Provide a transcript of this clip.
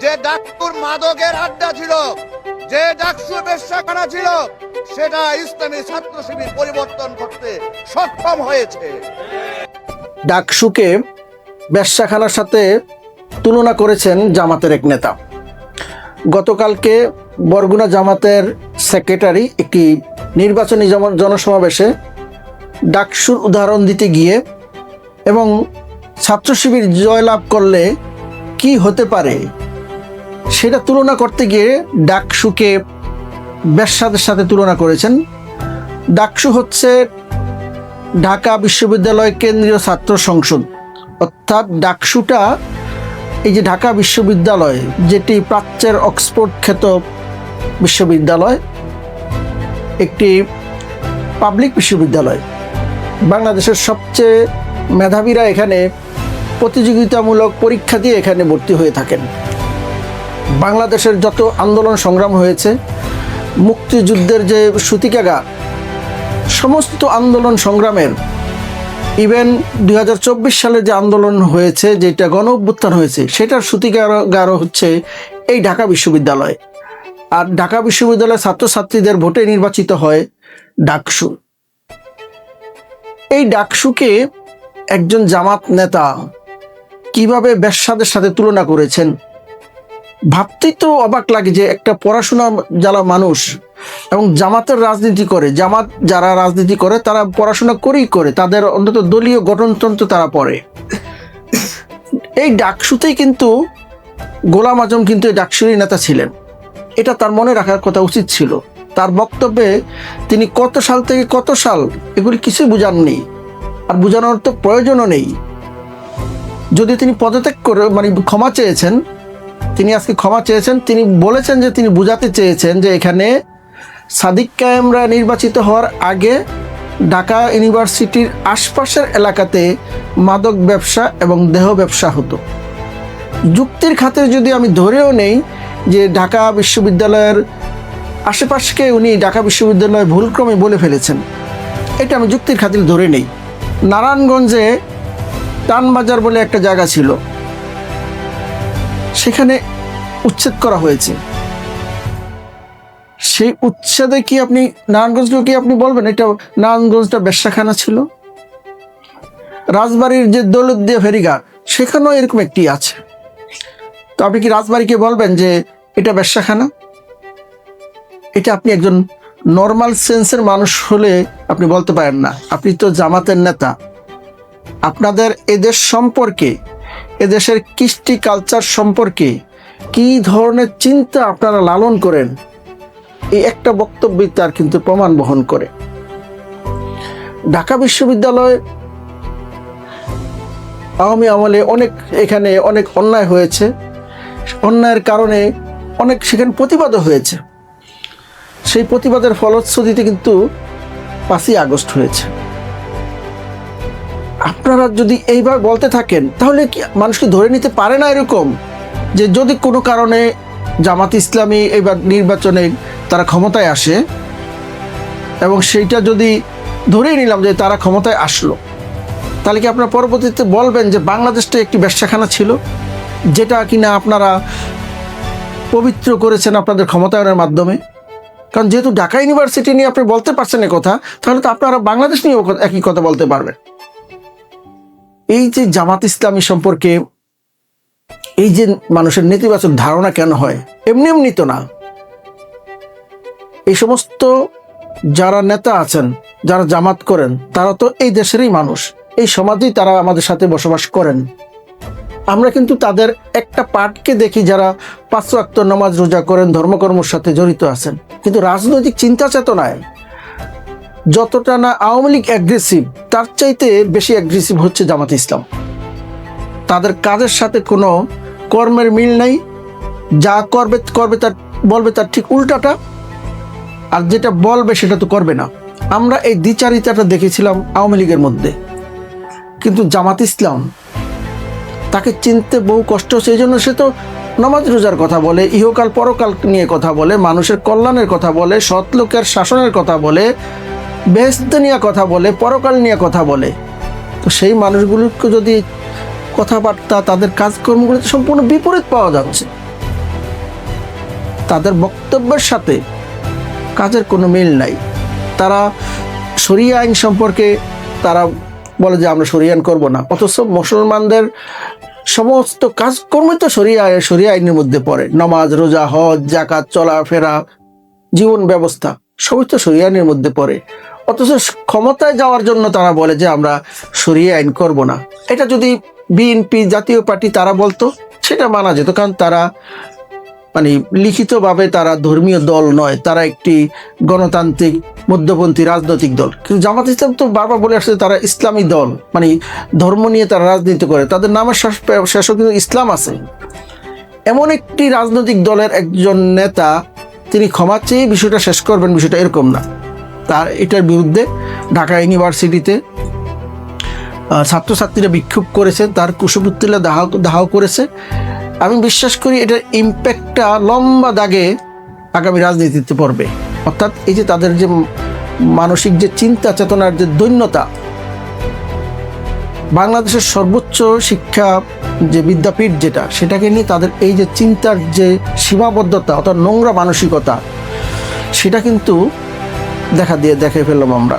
যে ডাকসুর মাদকের আড্ডা ছিল, যে ডাকসু বেশ্যাখানা ছিল, সেটা ইসলামী ছাত্র শিবির পরিবর্তন করতে সক্ষম হয়েছে। ডাকসুকে বেশ্যাখানার সাথে তুলনা করেছেন জামাতের এক নেতা। গতকালকে বরগুনা জামাতের সেক্রেটারি একটি নির্বাচনী জনসমাবেশে ডাকসুর উদাহরণ দিতে গিয়ে এবং ছাত্র শিবির জয়লাভ করলে কি হতে পারে সেটা তুলনা করতে গিয়ে ডাকসুকে বেশ্যাদের সাথে তুলনা করেছেন। ডাকসু হচ্ছে ঢাকা বিশ্ববিদ্যালয় কেন্দ্রীয় ছাত্র সংসদ, অর্থাৎ ডাকসুটা এই যে ঢাকা বিশ্ববিদ্যালয়, যেটি প্রাচ্যের অক্সফোর্ড খ্যাত বিশ্ববিদ্যালয়, একটি পাবলিক বিশ্ববিদ্যালয়। বাংলাদেশের সবচেয়ে মেধাবীরা এখানে প্রতিযোগিতামূলক পরীক্ষা দিয়ে এখানে ভর্তি হয়ে থাকেন। বাংলাদেশের যত আন্দোলন সংগ্রাম হয়েছে, মুক্তিযুদ্ধের যে সূতিকাগার, সমস্ত আন্দোলন সংগ্রামের, ইভেন 2024 সালে যে আন্দোলন হয়েছে, যেটা গণ অভ্যুত্থান হয়েছে, সেটার সূতিকাগার হচ্ছে এই ঢাকা বিশ্ববিদ্যালয়। আর ঢাকা বিশ্ববিদ্যালয়ের ছাত্রছাত্রীদের ভোটে নির্বাচিত হয় ডাকসু। এই ডাকসুকে একজন জামাত নেতা কিভাবে বেশ্যাদের সাথে তুলনা করেছেন, ভাবতেই তো অবাক লাগে যে একটা পড়াশোনা যারা মানুষ এবং জামাতের রাজনীতি করে, জামাত যারা রাজনীতি করে তারা পড়াশোনা করেই করে, তাদের অন্তত দলীয় গঠনতন্ত্র তারা পড়ে। এই ডাকসুতেই কিন্তু গোলাম আজম কিন্তু এই ডাকসুরই নেতা ছিলেন, এটা তার মনে রাখার কথা উচিত ছিল। তার বক্তব্যে তিনি কত সাল থেকে কত সাল এগুলি কিছুই বুঝাননি, আর বুঝানোর তো প্রয়োজনও নেই। যদি তিনি পদত্যাগ করে ক্ষমা চেয়েছেন, তিনি আজকে ক্ষমা চেয়েছেন, তিনি বলেছেন যে তিনি বুঝাতে চেয়েছেন যে এখানে সাদিক কায়েমরা নির্বাচিত হওয়ার আগে ঢাকা ইউনিভার্সিটির আশপাশের এলাকাতে মাদক ব্যবসা এবং দেহ ব্যবসা হতো। যুক্তির খাতিরে যদি আমি ধরেও নেই যে ঢাকা বিশ্ববিদ্যালয়ের আশেপাশকে উনি ঢাকা বিশ্ববিদ্যালয় ভুলক্রমে বলে ফেলেছেন, এটা আমি যুক্তির খাতিরে ধরে নেই। নারায়ণগঞ্জে টানবাজার বলে একটা জায়গা ছিল, সেখানে উচ্ছেদ করা হয়েছে। সেই উচ্ছেদে কি আপনি নারায়ণগঞ্জকে কি আপনি বলবেন এটা নারায়ণগঞ্জটা বেশ্যাখানা ছিল? রাজবাড়ির যে দৌলতদিয়া ফেরিঘাট, সেখানেও এরকম একটি আছে। তো আপনি কি রাজবাড়িকে বলবেন যে এটা বেশ্যাখানা? এটা আপনি একজন নর্মাল সেন্সের মানুষ হলে আপনি বলতে পারেন না। আপনি তো জামাতের নেতা, আপনাদের এদেশ সম্পর্কে, এদেশের কৃষ্টি কালচার সম্পর্কে কি ধরনের চিন্তা আপনারা লালন করেন, এই একটা বক্তব্যই তার কিন্তু প্রমাণ বহন করে। ঢাকা বিশ্ববিদ্যালয় আওয়ামী আমলে এখানে অনেক অন্যায় হয়েছে, অন্যায়ের কারণে অনেক সেখানে প্রতিবাদও হয়েছে। সেই প্রতিবাদের ফলশ্রুতিতে কিন্তু 5ই আগস্ট হয়েছে। আপনারা যদি এইভাবে বলতে থাকেন তাহলে কি মানুষকে ধরে নিতে পারে না এরকম যে যদি কোনো কারণে জামাত ইসলামী এবার নির্বাচনে তারা ক্ষমতায় আসে এবং সেইটা যদি ধরেই নিলাম যে তারা ক্ষমতায় আসলো, তাহলে কি আপনারা পরবর্তীতে বলবেন যে বাংলাদেশটা একটি বেশ্যাখানা ছিল, যেটা কিনা আপনারা পবিত্র করেছেন আপনাদের ক্ষমতায়নের মাধ্যমে? কারণ যেহেতু ঢাকা ইউনিভার্সিটি নিয়ে আপনি বলতে পারছেন কথা, তাহলে তো আপনারা বাংলাদেশ নিয়েও একই কথা বলতে পারবেন। এই যে জামাত ইসলামী সম্পর্কে এই যে মানুষের নেতিবাচক ধারণা কেন হয়, এমনি এমনি তো না। এই সমস্ত যারা নেতা আছেন, যারা জামাত করেন, তারা তো এই দেশেরই মানুষ, এই সমাজেই তারা আমাদের সাথে বসবাস করেন। আমরা কিন্তু তাদের একটা পার্টকে দেখি যারা 5 ওয়াক্ত নামাজ রোজা করেন, ধর্মকর্মের সাথে জড়িত আছেন, কিন্তু রাজনৈতিক চিন্তা চেতনায় যতটা না আওয়ামী লীগ অ্যাগ্রেসিভ, তার চাইতে বেশি অ্যাগ্রেসিভ হচ্ছে জামাত ইসলাম। তাদের কাজের সাথে কোনো কর্মের মিল নাই, যা করবে তার বলবে তার ঠিক উল্টাটা, আর যেটা বলবে সেটা তো করবে না। আমরা এই দ্বিচারিতাটা দেখেছিলাম আওয়ামী লীগের মধ্যে, কিন্তু জামাত ইসলাম তাকে চিনতে বহু কষ্ট, সেই জন্য সে তো নামাজ রোজার কথা বলে, ইহকাল পরকাল নিয়ে কথা বলে, মানুষের কল্যাণের কথা বলে, সৎ লোকের শাসনের কথা বলে, বেহেশত নিয়ে কথা বলে, পরকাল নিয়ে কথা বলে। তো সেই মানুষগুলোকে যদি কথাবার্তা, তাদের কাজকর্মগুলোতে সম্পূর্ণ বিপরীত পাওয়া যাচ্ছে। তাদের বক্তব্যের সাথে কাজের কোনো মিল নাই। তারা শরিয়া আইন সম্পর্কে তারা বলে যে আমরা শরিয়া আইন করবো না, অথচ মুসলমানদের সমস্ত কাজকর্মই তো শরিয়া আইনের মধ্যে পড়ে। নামাজ, রোজা, হজ, জাকাত, চলাফেরা, জীবন ব্যবস্থা সবই তো শরিয়া আইনের মধ্যে পড়ে। অথচ ক্ষমতায় যাওয়ার জন্য তারা বলে যে আমরা শরিয়া আইন করব না। এটা যদি বিএনপি জাতীয় পার্টি তারা বলতো সেটা মানা যেত, কারণ তারা মানে লিখিতভাবে তারা ধর্মীয় দল নয়, তারা একটি গণতান্ত্রিক মধ্যপন্থী রাজনৈতিক দল। কিন্তু জামাত ইসলাম তো বারবার বলে আসছে তারা ইসলামী দল, মানে ধর্ম নিয়ে তারা রাজনীতি করে, তাদের নামের শেষও কিন্তু ইসলাম আছে। এমন একটি রাজনৈতিক দলের একজন নেতা তিনি ক্ষমা চেয়ে বিষয়টা শেষ করবেন, বিষয়টা এরকম না। তার এটার বিরুদ্ধে ঢাকা ইউনিভার্সিটিতে ছাত্রছাত্রীরা বিক্ষোভ করেছে, তার কুশপুত্তলিকা দাহ করেছে। আমি বিশ্বাস করি এটার ইম্প্যাক্টটা লম্বা দাগে আগামী রাজনীতিতে পড়বে। অর্থাৎ এই যে তাদের যে মানসিক যে চিন্তা চেতনার যে দৈন্যতা, বাংলাদেশের সর্বোচ্চ শিক্ষা যে বিদ্যাপীঠ যেটা, সেটাকে নিয়ে তাদের এই যে চিন্তার যে সীমাবদ্ধতা অর্থাৎ নোংরা মানসিকতা, সেটা কিন্তু দেখে ফেললাম আমরা।